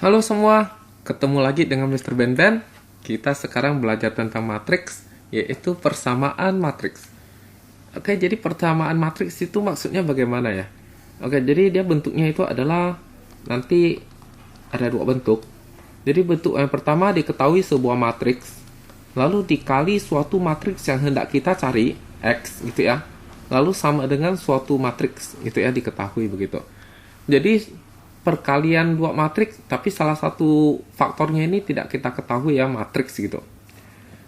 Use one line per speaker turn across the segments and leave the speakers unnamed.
Halo semua, ketemu lagi dengan Mr. Ben Ben. Kita sekarang belajar tentang matriks, yaitu persamaan matriks. Oke, jadi persamaan matriks itu maksudnya bagaimana ya? Oke, jadi dia bentuknya itu adalah nanti ada dua bentuk. Jadi bentuk yang pertama diketahui sebuah matriks, lalu dikali suatu matriks yang hendak kita cari, X gitu ya. Lalu sama dengan suatu matriks gitu ya, diketahui begitu. Jadi perkalian dua matriks, tapi salah satu faktornya ini tidak kita ketahui ya, matriks gitu.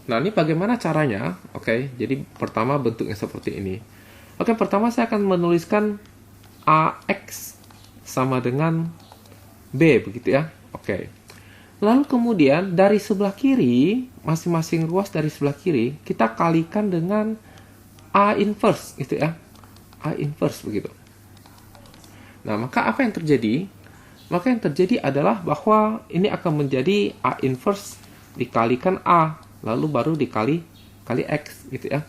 Nah, ini bagaimana caranya? Oke, jadi pertama bentuknya seperti ini. Oke, pertama saya akan menuliskan AX sama dengan B, begitu ya. Oke. Lalu kemudian dari sebelah kiri, masing-masing ruas dari sebelah kiri, kita kalikan dengan A inverse, gitu ya. A inverse, begitu. Nah, maka apa yang terjadi? Maka yang terjadi adalah bahwa ini akan menjadi A inverse dikalikan A, lalu baru dikali X gitu ya.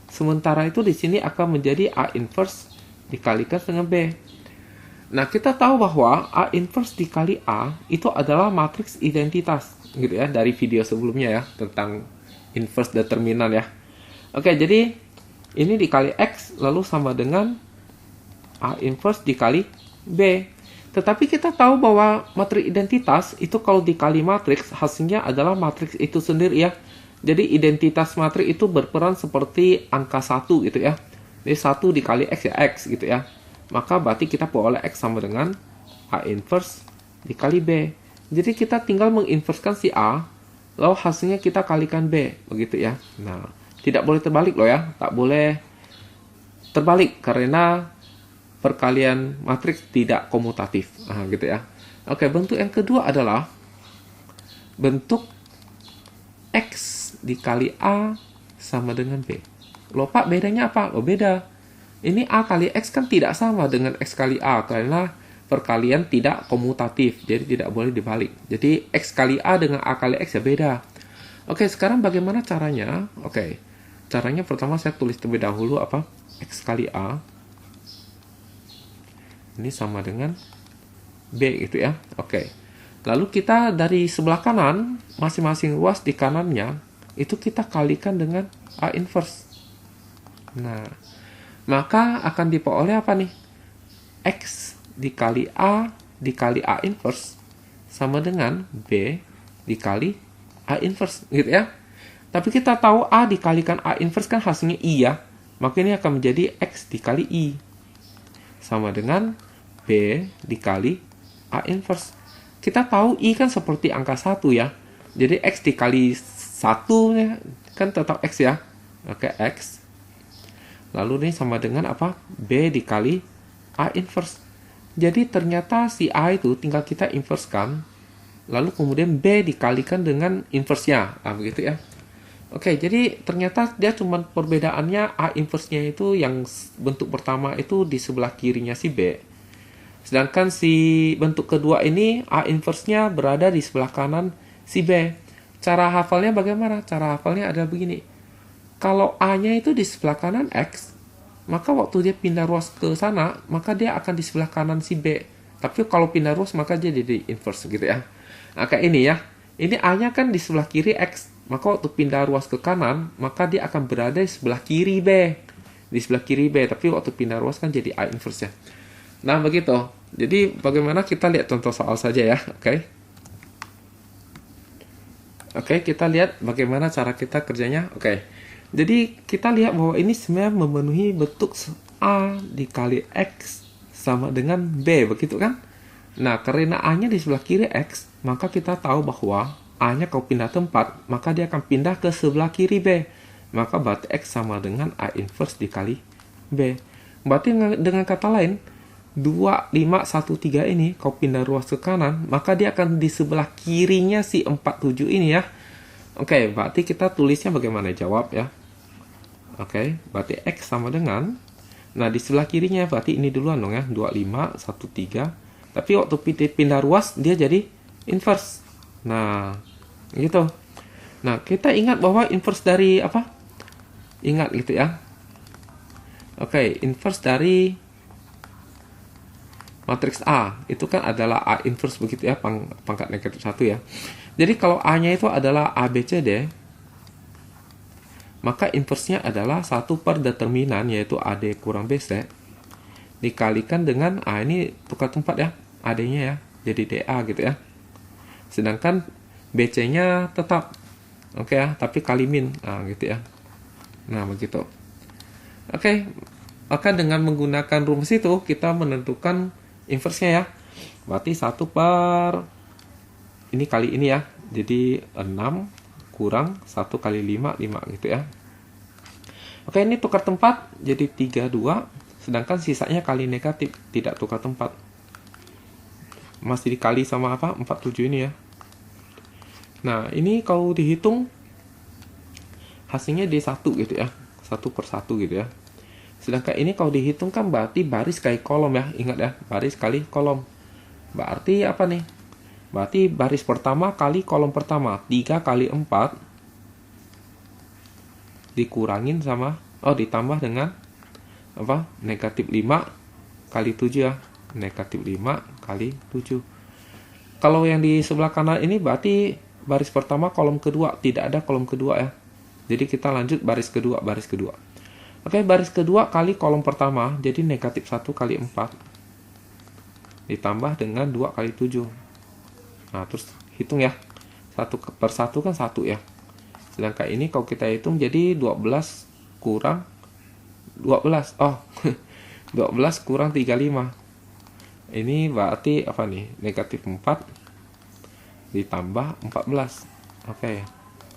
Sementara itu di sini akan menjadi A inverse dikalikan dengan B. Nah, kita tahu bahwa A inverse dikali A itu adalah matriks identitas gitu ya, dari video sebelumnya ya tentang inverse determinan ya. Oke, jadi ini dikali X lalu sama dengan A inverse dikali B. Tetapi kita tahu bahwa matriks identitas itu kalau dikali matriks, hasilnya adalah matriks itu sendiri ya. Jadi identitas matriks itu berperan seperti angka 1 gitu ya. Jadi 1 dikali X ya X gitu ya. Maka berarti kita peroleh X sama dengan A inverse dikali B. Jadi kita tinggal menginverskan si A, lalu hasilnya kita kalikan B, begitu ya. Nah, tidak boleh terbalik loh ya. Tak boleh terbalik karena perkalian matriks tidak komutatif. Nah, gitu ya. Oke, bentuk yang kedua adalah bentuk X dikali A sama dengan B. Loh Pak, bedanya apa? Oh, beda. Ini A kali X kan tidak sama dengan X kali A karena perkalian tidak komutatif, jadi tidak boleh dibalik. Jadi X kali A dengan A kali X ya beda. Oke, sekarang bagaimana caranya? Oke, caranya pertama saya tulis terlebih dahulu apa? X kali A ini sama dengan B gitu ya. Oke. Lalu kita dari sebelah kanan, masing-masing ruas di kanannya, itu kita kalikan dengan A inverse. Nah, maka akan diperoleh apa nih? X dikali A inverse sama dengan B dikali A inverse gitu ya. Tapi kita tahu A dikalikan A inverse kan hasilnya I ya. Maka ini akan menjadi X dikali I sama dengan B dikali A inverse. Kita tahu I kan seperti angka 1 ya. Jadi X dikali 1 kan tetap X ya. Oke, X. Lalu ini sama dengan apa? B dikali A inverse. Jadi ternyata si A itu tinggal kita inversekan. Lalu kemudian B dikalikan dengan inverse-nya. Nah, begitu ya. Oke, jadi ternyata dia cuma perbedaannya A inverse-nya itu yang bentuk pertama itu di sebelah kirinya si B. Sedangkan si bentuk kedua ini A inverse-nya berada di sebelah kanan si B. Cara hafalnya bagaimana? Cara hafalnya adalah begini. Kalau A-nya itu di sebelah kanan X, maka waktu dia pindah ruas ke sana, maka dia akan di sebelah kanan si B. Tapi kalau pindah ruas maka dia jadi inverse gitu ya. Nah, kayak ini ya. Ini A-nya kan di sebelah kiri X. Maka waktu pindah ruas ke kanan, maka dia akan berada di sebelah kiri B. Di sebelah kiri B, tapi waktu pindah ruas kan jadi A inverse ya. Nah, begitu. Jadi, bagaimana kita lihat contoh soal saja ya. Oke, kita lihat bagaimana cara kita kerjanya. Oke. Jadi, kita lihat bahwa ini sebenarnya memenuhi bentuk A dikali X sama dengan B, begitu kan? Nah, karena A-nya di sebelah kiri X, maka kita tahu bahwa A-nya kalau pindah tempat, maka dia akan pindah ke sebelah kiri B. Maka berarti X sama dengan A inverse dikali B. Berarti dengan kata lain, 2, 5, 1, 3 ini, kalau pindah ruas ke kanan, maka dia akan di sebelah kirinya si 4, 7 ini ya. Oke, berarti kita tulisnya bagaimana? Jawab ya. Oke, berarti X sama dengan, nah di sebelah kirinya, berarti ini duluan dong ya, 2, 5, 1, 3. Tapi waktu pindah ruas, dia jadi inverse. Nah, gitu. Nah, kita ingat bahwa inverse dari apa? Ingat gitu ya. Oke, inverse dari matriks A itu kan adalah A inverse begitu ya, pangkat negatif 1 ya. Jadi kalau A-nya itu adalah ABCD, maka inversenya adalah 1 per determinan, yaitu AD kurang BC, dikalikan dengan A, ini tukar tempat ya, AD-nya ya, jadi DA gitu ya. Sedangkan BC-nya tetap, oke ya, tapi kali min, nah gitu ya. Nah begitu. Oke, maka dengan menggunakan rumus itu, kita menentukan inversenya ya. Berarti 1 per, ini kali ini ya, jadi 6 kurang 1 kali 5, 5 gitu ya. Oke, ini tukar tempat, jadi 32, sedangkan sisanya kali negatif, tidak tukar tempat. Masih dikali sama apa? 47 ini ya. Nah, ini kalau dihitung, hasilnya D1 gitu ya, 1 per 1 gitu ya. Sedangkan ini kalau dihitung kan berarti baris kali kolom ya, ingat ya, baris kali kolom. Berarti apa nih? Berarti baris pertama kali kolom pertama, 3 kali 4 dikurangin sama, ditambah dengan apa? Negatif 5 kali 7 ya, negatif 5 kali 7. Kalau yang di sebelah kanan ini berarti baris pertama kolom kedua, tidak ada kolom kedua ya. Jadi kita lanjut baris kedua, baris kedua. Oke, baris kedua kali kolom pertama, jadi negatif 1 kali 4 ditambah dengan 2 kali 7. Nah, terus hitung ya, 1 per 1 kan 1 ya. Sedangkan ini kalau kita hitung jadi 12 kurang 12, 12 kurang 35. Ini berarti apa nih, negatif 4 ditambah 14. Oke,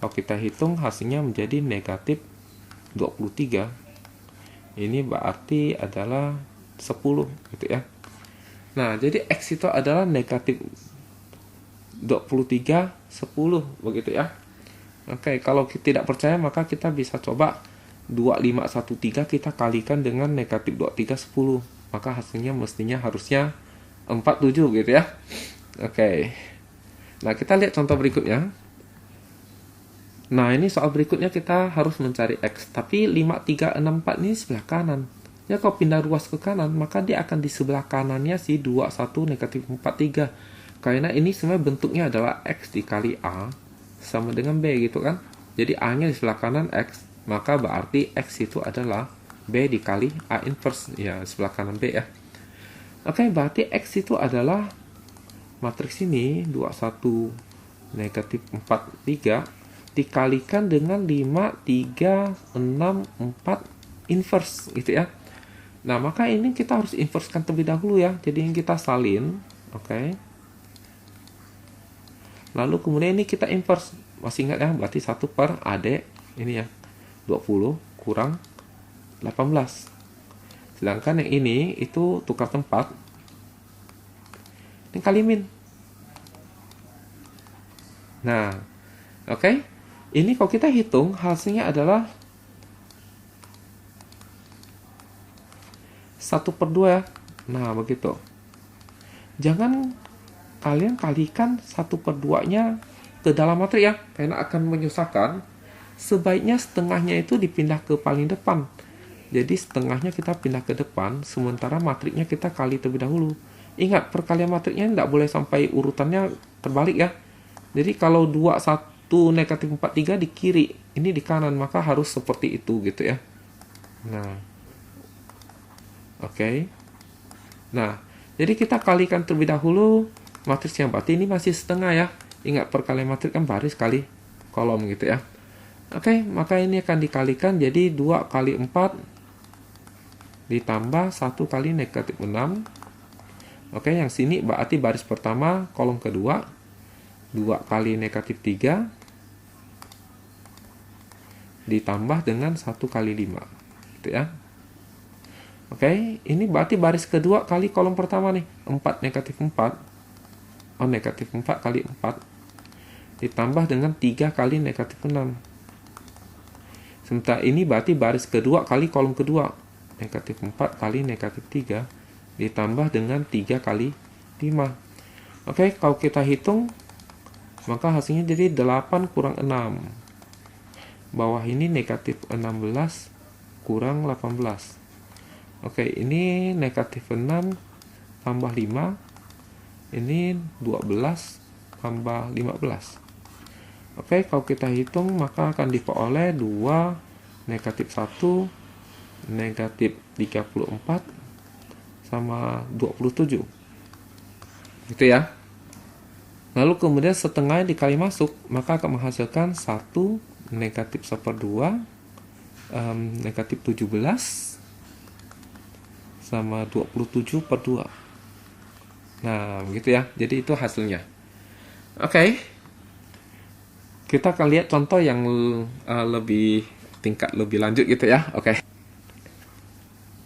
kalau kita hitung hasilnya menjadi negatif 23. Ini berarti adalah 10 gitu ya. Nah, jadi X itu adalah negatif 23, 10 begitu ya. Oke, kalau kita tidak percaya maka kita bisa coba 2513 kita kalikan dengan negatif 23, 10. Maka hasilnya mestinya harusnya 47 gitu ya. Oke. Nah, kita lihat contoh berikutnya. Nah, ini soal berikutnya kita harus mencari X. Tapi 5364 ini sebelah kanan. Ya, kalau pindah ruas ke kanan, maka dia akan di sebelah kanannya si 21 negatif 43. Karena ini sebenarnya bentuknya adalah X dikali A sama dengan B gitu kan. Jadi A-nya di sebelah kanan X, maka berarti X itu adalah B dikali A inverse. Ya, sebelah kanan B ya. Oke, berarti X itu adalah matriks ini 21 negatif 43 dikalikan dengan 5, 3, 6, 4 inverse gitu ya. Nah, maka ini kita harus inversekan terlebih dahulu ya. Jadi yang kita salin, oke. Lalu kemudian ini kita inverse. Masih ingat ya, berarti 1 per AD ini ya, 20 kurang 18. Sedangkan yang ini itu tukar tempat. Ini kali min. Nah, oke. Ini kalau kita hitung hasilnya adalah 1 per 2 ya. Nah, begitu. Jangan kalian kalikan 1 per 2 nya ke dalam matriks ya, karena akan menyusahkan. Sebaiknya setengahnya itu dipindah ke paling depan. Jadi setengahnya kita pindah ke depan, sementara matriknya kita kali terlebih dahulu. Ingat, perkalian matriknya tidak boleh sampai urutannya terbalik ya. Jadi kalau 21 negatif 43 di kiri, ini di kanan, maka harus seperti itu gitu ya. Nah, oke. Nah, jadi kita kalikan terlebih dahulu matriksnya, berarti ini masih setengah ya. Ingat, perkalian matriks kan baris kali kolom gitu ya. Oke, maka ini akan dikalikan jadi 2 kali 4 ditambah 1 kali negatif 6. Oke, yang sini berarti baris pertama kolom kedua, 2 kali negatif 3 ditambah dengan 1 kali 5 gitu ya. Oke, ini berarti baris kedua kali kolom pertama nih, 4 negatif 4. Negatif 4 kali 4 ditambah dengan 3 kali negatif 6. Sementara ini berarti baris kedua kali kolom kedua, negatif 4 kali negatif 3 ditambah dengan 3 kali 5. Oke, kalau kita hitung maka hasilnya jadi 8 kurang 6. Bawah ini negatif 16 kurang 18. Oke, ini negatif 6 tambah 5, ini 12 tambah 15. Oke, kalau kita hitung maka akan diperoleh 2, negatif 1, negatif 34, sama 27. Gitu ya. Lalu kemudian setengahnya dikali masuk, maka akan menghasilkan 1, negatif 1/2, negatif 17, sama 27/2. Nah, begitu ya. Jadi itu hasilnya. Oke. Kita akan lihat contoh yang lebih tingkat lebih lanjut gitu ya. Oke.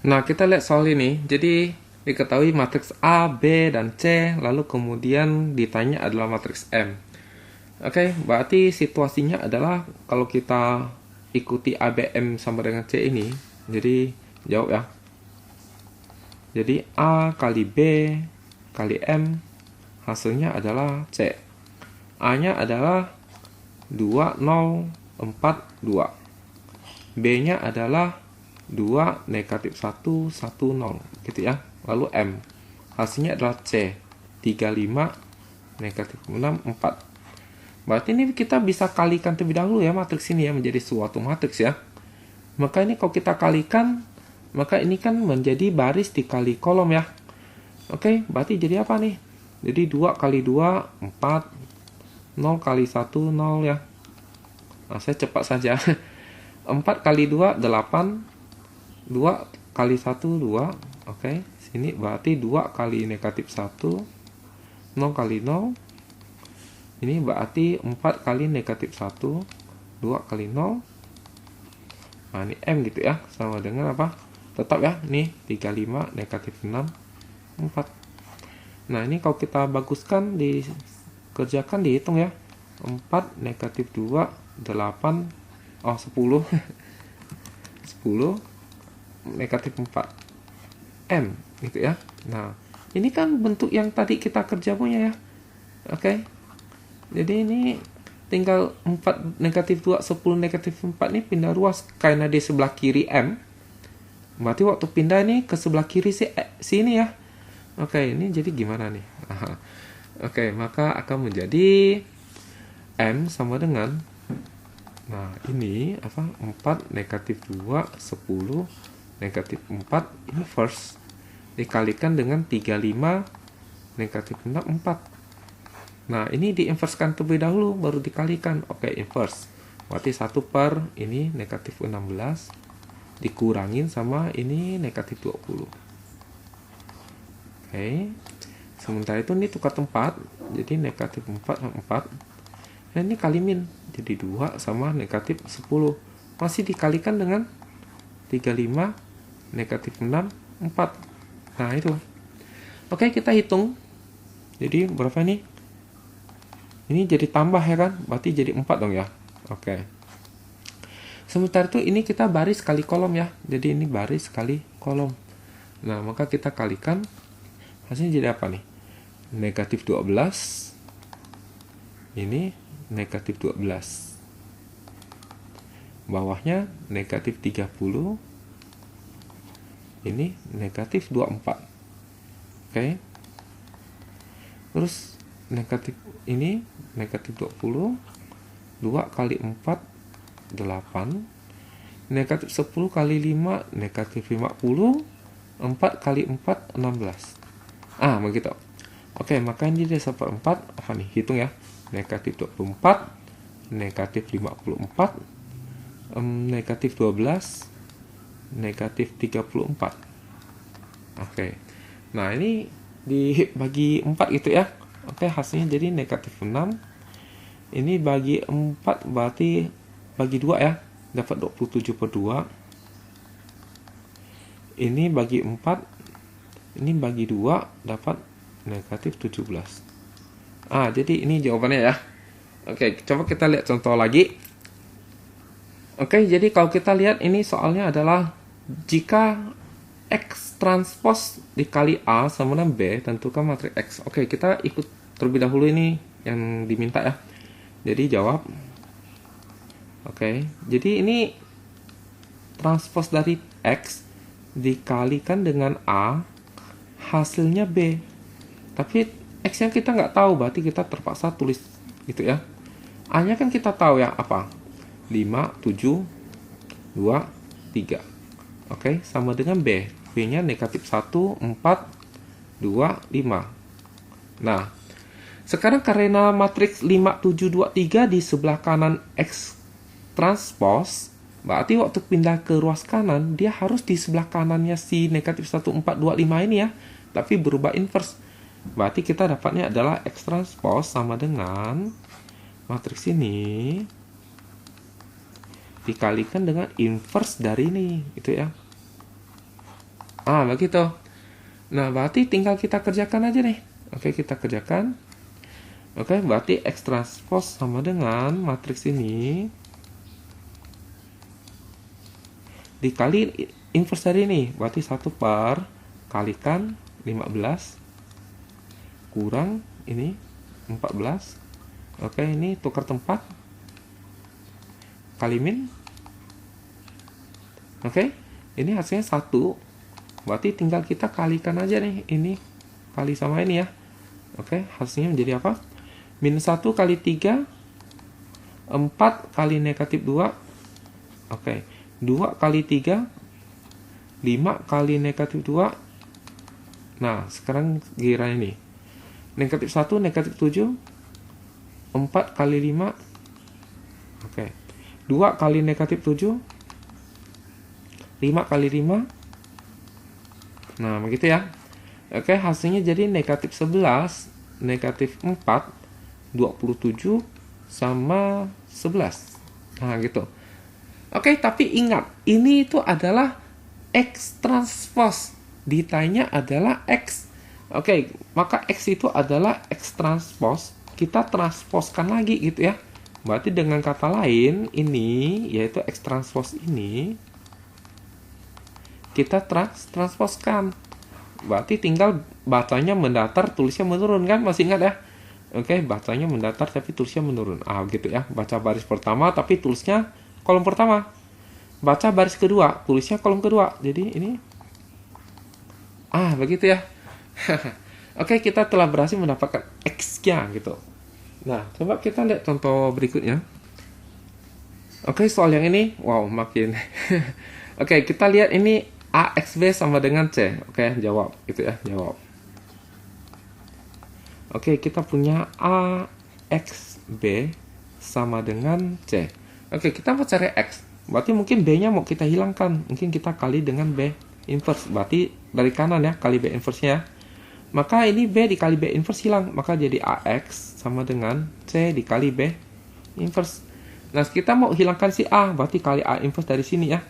Nah, kita lihat soal ini. Jadi diketahui matriks A, B, dan C, lalu kemudian ditanya adalah matriks M. Oke, berarti situasinya adalah kalau kita ikuti ABM sama dengan C ini, jadi jawab ya. Jadi A kali B kali M, hasilnya adalah C. A-nya adalah 2, 0, 4, 2. B-nya adalah 2, negatif 1, 1, 0. Gitu ya. Lalu M. Hasilnya adalah C. 3, 5, negatif 6, 4. Berarti ini kita bisa kalikan terlebih dahulu ya matriks ini ya menjadi suatu matriks ya. Maka ini kalau kita kalikan, maka ini kan menjadi baris dikali kolom ya. Oke, berarti jadi apa nih? Jadi 2 kali 2, 4. 0 kali 1, 0 ya. Nah, saya cepat saja. 4 kali 2, 8. 2 kali 1, 2. Oke, sini berarti 2 kali negatif 1. 0 kali 0. Ini berarti 4 kali negatif 1. 2 kali 0. Nah, ini M gitu ya. Sama dengan apa? Tetap ya. Nih, 35, negatif 6, 4. Nah, ini kalau kita baguskan kerjakan dihitung ya. 4 negatif 2, 8, 10. 10 negatif 4 M gitu ya. Nah, ini kan bentuk yang tadi kita kerja punya ya. Oke. Jadi ini tinggal 4 negatif 2, 10 negatif 4 ini pindah ruas karena di sebelah kiri M. Berarti waktu pindah ini ke sebelah kiri sini ya. Oke, ini jadi gimana nih? Oke, maka akan menjadi M sama dengan, nah ini apa? 4 negatif 2, 10 negatif 4, ini first dikalikan dengan 35 negatif 6, 4. Nah, ini diinverskan terlebih dahulu baru dikalikan. Oke, inverse. Berarti 1 per ini negatif 16 dikurangin sama ini negatif 20. Oke. Sementara itu ini tukar tempat, jadi negatif 4 sama 4. Dan ini kali min, jadi 2 sama negatif 10. Masih dikalikan dengan 35 negatif 6, 4. Nah, itu. Oke, kita hitung. Jadi berapa ini? Ini jadi tambah ya kan? Berarti jadi 4 dong ya. Oke. Sementara itu ini kita baris kali kolom ya. Jadi ini baris kali kolom. Nah, maka kita kalikan. Hasilnya jadi apa nih? Negatif 12. Ini negatif 12. Bawahnya negatif 30. Ini negatif 24. Oke. Terus negatif ini negatif 20. 2 kali 4, 8. Negatif 10 kali 5, negatif 50. 4 kali 4, 16. Begitu. Oke, maka ini dia 1/4. Apa nih? Hitung ya. Negatif 24, negatif 54, negatif 12, negatif 34. Oke. Nah, ini dibagi 4 gitu ya. Oke, hasilnya jadi negatif 6. Ini bagi 4 berarti bagi 2 ya. Dapat 27/2. Ini bagi 4. Ini bagi 2 dapat negatif 17. Jadi ini jawabannya ya. Oke, coba kita lihat contoh lagi. Oke, jadi kalau kita lihat ini soalnya adalah jika X transpose dikali A sama dengan B, tentukan matriks X. Oke, kita ikut terlebih dahulu ini yang diminta ya. Jadi jawab. Oke, jadi ini transpose dari X dikalikan dengan A hasilnya B. Tapi X-nya kita nggak tahu, berarti kita terpaksa tulis gitu ya. A-nya kan kita tahu ya, apa? 5, 7, 2, 3. Oke, sama dengan B. B-nya negatif 1, 4, 2, 5. Nah, sekarang karena matriks 5, 7, 2, 3 di sebelah kanan X transpose, berarti waktu pindah ke ruas kanan, dia harus di sebelah kanannya si negatif 1, 4, 2, 5 ini ya. Tapi berubah inverse. Berarti kita dapatnya adalah X transpose sama dengan matriks ini dikalikan dengan inverse dari ini, gitu ya. Begitu. Nah, berarti tinggal kita kerjakan aja nih. Oke, kita kerjakan. Oke, berarti X transpose sama dengan matriks ini dikali inverse dari ini. Berarti 1 per kalikan 15 kurang ini 14. Oke, ini tukar tempat. Kali min. Oke, ini hasilnya 1. Berarti tinggal kita kalikan aja nih. Ini kali sama ini ya. Oke, hasilnya menjadi apa? Minus 1 kali 3. 4 kali negatif 2. Oke, 2 kali 3. 5 kali negatif 2. Nah, sekarang giliran ini. Negatif 1, negatif 7. 4 kali 5. Oke. 2 kali negatif 7. 5 kali 5. Nah, begitu ya. Oke, hasilnya jadi negatif 11, negatif 4, 27, sama 11. Nah, gitu. Oke, tapi ingat, ini itu adalah X transpose. Ditanya adalah X. Oke, maka X itu adalah X transpose. Kita transposkan lagi gitu ya. Berarti dengan kata lain, ini yaitu X transpose ini kita transposkan. Berarti tinggal bacanya mendatar, tulisnya menurun kan? Masih ingat ya? Oke, bacanya mendatar tapi tulisnya menurun. Gitu ya. Baca baris pertama tapi tulisnya kolom pertama. Baca baris kedua, tulisnya kolom kedua. Jadi ini begitu ya. Oke, kita telah berhasil mendapatkan X-nya gitu. Nah, coba kita lihat contoh berikutnya. Oke, soal yang ini, wow, makin. Oke, kita lihat ini AXB sama dengan C. Oke, jawab gitu ya, jawab. Oke, kita punya AXB sama dengan C. Oke, kita mau cari X. Berarti mungkin B-nya mau kita hilangkan. Mungkin kita kali dengan B inverse. Berarti dari kanan ya, kali B inverse-nya. Maka ini B dikali B inverse hilang. Maka jadi AX sama dengan C dikali B inverse. Nah, kita mau hilangkan si A. Berarti kali A inverse dari sini ya.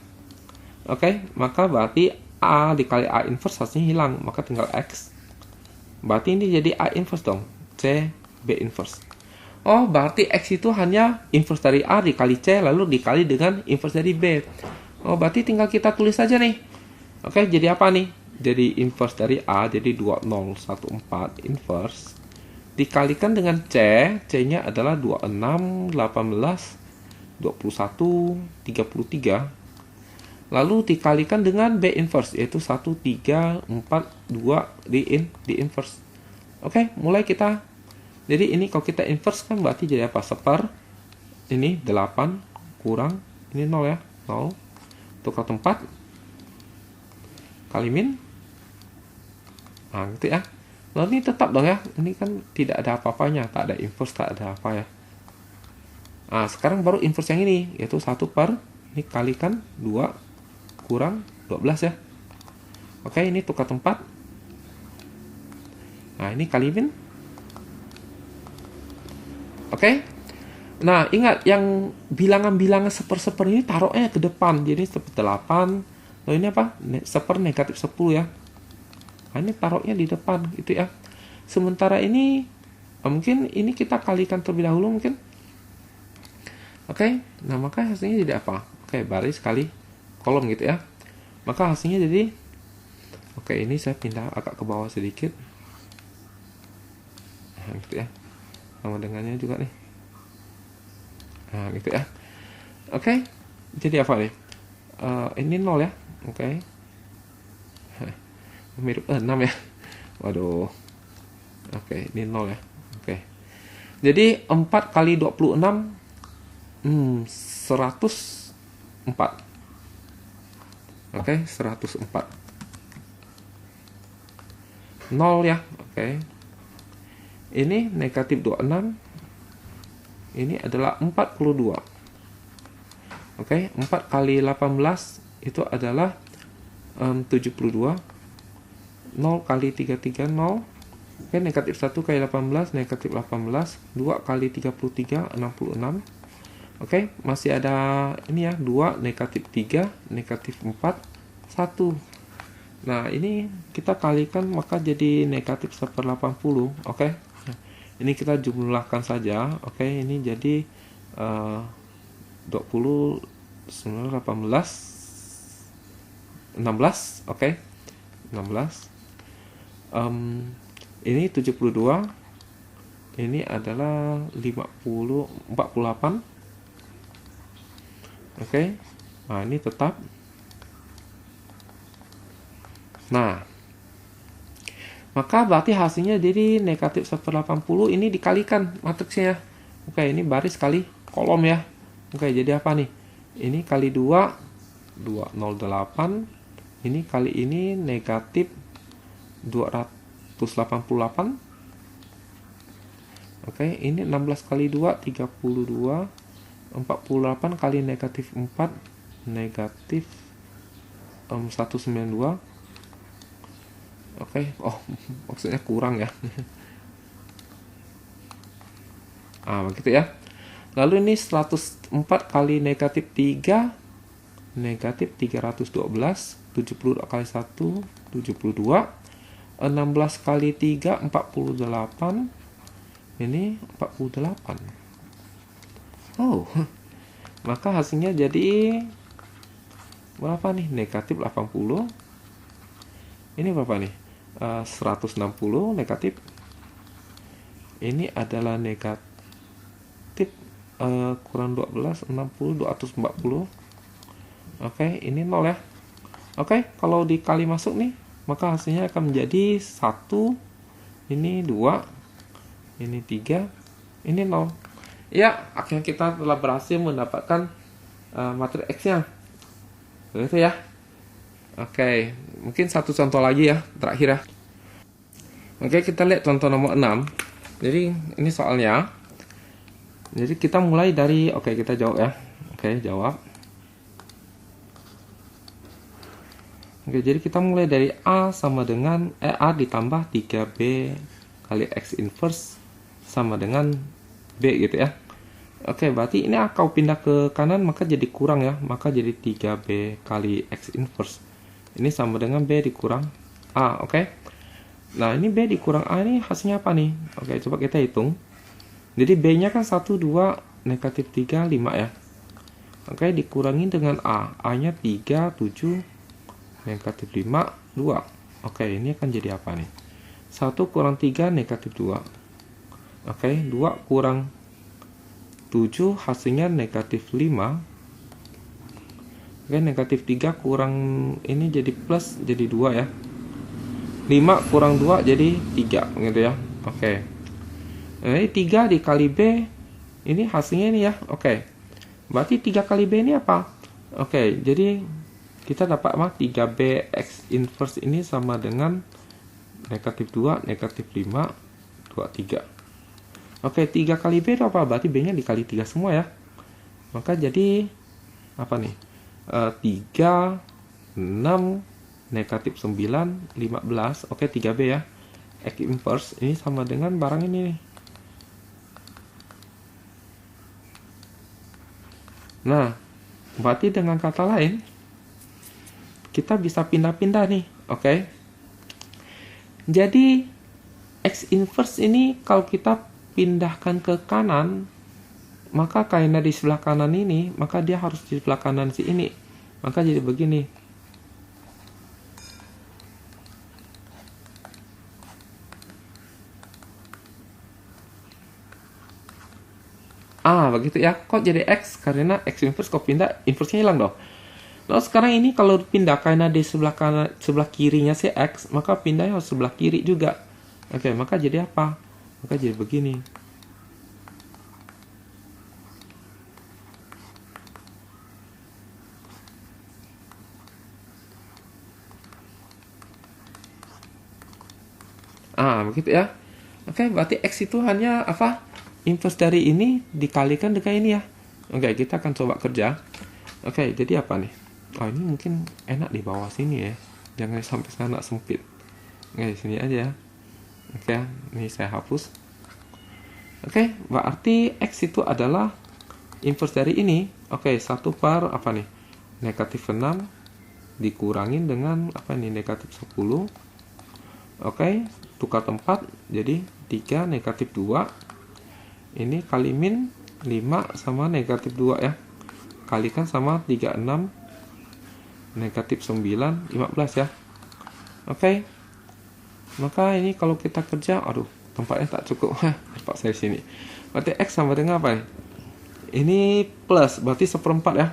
Oke, maka berarti A dikali A inverse hasilnya hilang. Maka tinggal X. Berarti ini jadi A inverse dong. C B inverse. Oh, berarti X itu hanya inverse dari A dikali C, lalu dikali dengan inverse dari B. Oh, berarti tinggal kita tulis saja nih. Oke, jadi apa nih? Jadi inverse dari A, jadi 2014 inverse. Dikalikan dengan C, C-nya adalah 26, 18, 21, 33. Lalu dikalikan dengan B inverse, yaitu 1, 3, 4, 2 di inverse. Oke, mulai kita. Jadi ini kalau kita inverse kan berarti jadi apa? Seper. Ini 8 kurang. Ini 0 ya. 0. Tukar tempat. Kali min. Nah, gitu ya. Lalu ini tetap dong ya. Ini kan tidak ada apa-apanya. Tak ada inverse, tak ada apa ya. Nah, sekarang baru inverse yang ini. Yaitu 1 per. Ini kalikan 2 kurang 12 ya. Oke, ini tukar tempat. Nah, ini kali min. Oke. Nah, ingat yang bilangan-bilangan seper-seper ini taruhnya ke depan. Jadi seperti 8. Lalu ini apa? Seper negatif 10 ya. Nah, ini taruhnya di depan gitu ya. Sementara ini mungkin ini kita kalikan terlebih dahulu mungkin. Oke. Nah, maka hasilnya jadi apa? Oke, baris kali kolom gitu ya. Maka hasilnya jadi oke, ini saya pindah agak ke bawah sedikit. Nah, gitu ya. Sama dengannya juga nih. Nah, gitu ya. Oke. Jadi apa nih? Ini 0 ya. Oke. Mirip 6 ya. Waduh. Oke, ini 0 ya. Oke. Jadi 4 kali 26 104. Oke, 104. 0 ya. Oke. Ini negatif 26. Ini adalah 42. Oke, 4 kali 18 itu adalah 72. 0 kali 33 0. Oke, negatif 1 kali 18 negatif 18. 2 kali 33 66. Oke, masih ada ini ya, 2 negatif 3 negatif 4 1. Nah, ini kita kalikan maka jadi negatif 1/80. Oke. Ini kita jumlahkan saja. Oke, ini jadi 20 19 18 16. Oke. 16. Ini 72. Ini adalah 48. Oke. Nah, ini tetap. Nah, maka berarti hasilnya jadi negatif 1/80. Ini dikalikan matriksnya. Oke, ini baris kali kolom ya. Oke, jadi apa nih? Ini kali 2 208. Ini kali ini negatif 288. Oke, ini 16 kali 2 32. 48 kali negatif 4 negatif 192. Oke, oh maksudnya kurang ya. Begitu ya. Lalu ini 104 kali negatif 3 negatif 312. 72 kali 1 72. 16 kali 3 48. Ini 48. Oh, maka hasilnya jadi berapa nih? Negatif 80. Ini berapa nih? 160 negatif. Ini adalah negatif kurang 12 60 240. Oke, ini 0 ya. Oke, kalau dikali masuk nih, maka hasilnya akan menjadi 1. Ini 2. Ini 3. Ini 0. Ya, akhirnya kita telah berhasil mendapatkan matriks X-nya. Begitu ya. Oke, mungkin satu contoh lagi ya, terakhir ya. Oke, kita lihat contoh nomor 6. Jadi, ini soalnya. Jadi, kita mulai dari, oke, kita jawab ya. Oke, jawab. Oke, jadi kita mulai dari A sama dengan A ditambah 3B kali X inverse sama dengan B gitu ya. Oke, berarti ini kau pindah ke kanan maka jadi kurang ya, maka jadi 3B kali X inverse. Ini sama dengan B dikurang A, oke. Nah, ini B dikurang A ini hasilnya apa nih? Oke, coba kita hitung. Jadi B-nya kan 1, 2, negatif 3, 5 ya. Oke, dikurangi dengan A. A-nya 3, 7, negatif 5, 2. Oke, ini akan jadi apa nih? 1 kurang 3, negatif 2. Oke, 2 kurang 7 hasilnya negatif 5. Oke, negatif 3 kurang ini jadi plus, jadi 2 ya. 5 kurang 2 jadi 3 gitu ya. Oke. Nah, ini 3 dikali B. Ini hasilnya ini ya. Oke. Berarti 3 kali B ini apa? Oke, jadi kita dapat 3B X inverse ini sama dengan negatif 2, negatif 5, 2, 3. Oke, 3 kali B itu apa? Berarti B-nya dikali 3 semua ya. Maka jadi apa nih? 3, 6, negatif 9, 15. Oke, 3B ya. X inverse ini sama dengan barang ini nih. Nah, berarti dengan kata lain, kita bisa pindah-pindah nih. Oke. Jadi, X inverse ini kalau kita pindahkan ke kanan, maka karena di sebelah kanan ini, maka dia harus di sebelah kanan si ini. Maka jadi begini. Begitu ya. Kok jadi X? Karena X inverse kok pindah, inverse-nya hilang dong. Lalu sekarang ini kalau pindah karena di sebelah kanan, sebelah kirinya si X, maka pindahnya harus sebelah kiri juga. Oke, maka jadi apa? Maka jadi begini. Begitu ya. Oke, berarti X itu hanya apa? Inverse dari ini dikalikan dengan ini ya. Oke, kita akan coba kerja. Oke, jadi apa nih? Oh, ini mungkin enak di bawah sini ya. Jangan sampai sana sempit. Oke, sini aja ya. Oke, ini saya hapus. Oke, berarti X itu adalah inverse dari ini. Oke, 1 per apa nih? Negatif 6 dikurangin dengan apa nih? Negatif 10. Oke, tukar tempat. Jadi 3 negatif 2. Ini kali min 5 sama negatif 2 ya. Kalikan sama 36 negatif 9, 15 ya. Oke. Maka ini kalau kita kerja, aduh, tempatnya tak cukup. Tempat saya sini. Berarti X sama dengan apa nih? Ini plus, berarti 1/4 ya.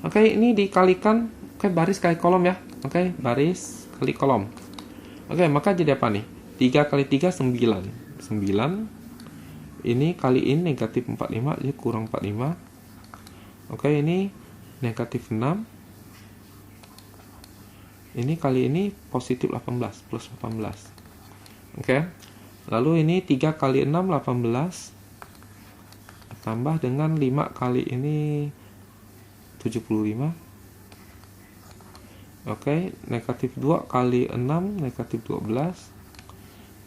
Oke, ini dikalikan, oke, baris kali kolom ya. Oke, baris kali kolom. Oke, maka jadi apa nih? 3 kali 3, 9. 9. Ini kali ini negatif 45, jadi kurang 45. Oke, ini negatif 6. Ini kali ini positif 18, plus 18. Oke. Lalu ini 3 kali 6, 18. Tambah dengan 5 kali ini 75. Oke, negatif 2 kali 6, negatif 12.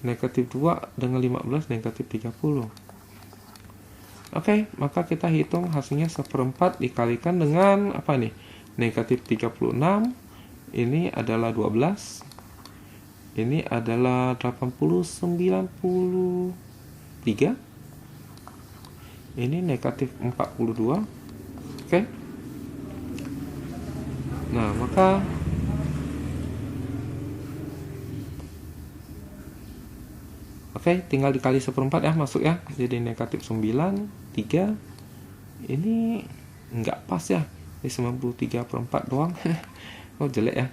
Negatif 2 dengan 15, negatif 30. Oke, maka kita hitung hasilnya 1/4 dikalikan dengan apa nih? Negatif 36. Ini adalah 12. Ini adalah 80, 93. Ini negatif 42. Oke. Nah, maka tinggal dikali 1/4 ya, masuk ya. Jadi negatif 9, 3. Ini enggak pas ya. Ini 93/4 doang. Oh, jelek ya.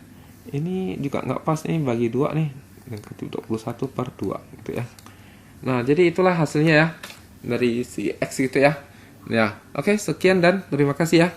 Ini juga enggak pas nih, bagi 2 nih. Negatif 21/2 gitu ya. Nah, jadi itulah hasilnya ya. Dari si X gitu ya. Ya, oke, sekian dan terima kasih ya.